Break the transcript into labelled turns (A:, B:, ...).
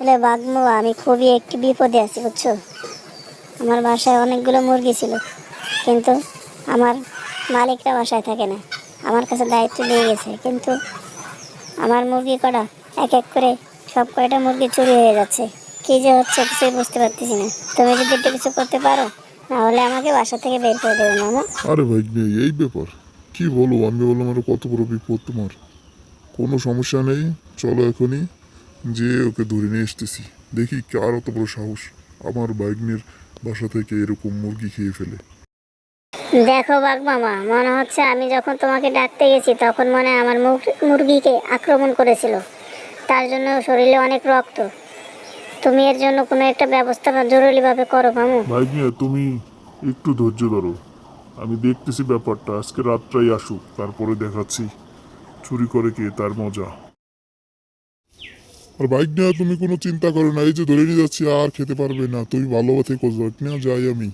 A: আসলে বাগমু আমি খুবই একটি বিপদে আছি বুঝছো। আমার বাসায় অনেকগুলো মুরগি ছিল, কিন্তু আমার মালিকরা বাসায় থাকে না, আমার কাছে দায়িত্ব দিয়ে গেছে। কিন্তু আমার মুরগি কটা এক এক করে সব কয়টা মুরগি চুরি হয়ে যাচ্ছে। কী যে হচ্ছে কিছুই বুঝতে পারতেছি না। তুমি যদি একটু কিছু করতে পারো, নাহলে আমাকে বাসা থেকে বের করে দেবে মামা।
B: আরে ভাই এই ব্যাপার কি বলো? আমি বললাম আরো কত বড় বিপদ তোমার। কোনো সমস্যা নেই, চলো এখনই যে ওকে ধরে নিয়ে এসতেছি। দেখি কার অত বড় সাহস আমার বাইগনের বাসা থেকে এরকম মুরগি খেয়ে ফেলে।
A: দেখো বাঘ মামা, মনে হচ্ছে আমি যখন তোমাকে ডাকতে গেছি তখন মনে হয় আমার মুরগিকে আক্রমণ করেছিল, তার জন্য শরীরে অনেক রক্ত। তুমি এর জন্য কোনো একটা ব্যবস্থা জরুরিভাবে করো মামু।
B: বাইগনিয়া তুমি একটু ধৈর্য ধরো, আমি দেখতেছি ব্যাপারটা। আজকে রাতটাই আসুক, তারপরে দেখাচ্ছি চুরি করে কে তার মজা। আর বাইক নিয়ে তুমি কোনো চিন্তা করো না, এই যে ধরে নিয়ে যাচ্ছি আর খেতে পারবে না। তুমি ভালো থেকো বাইক নিয়ে, যাই আমি।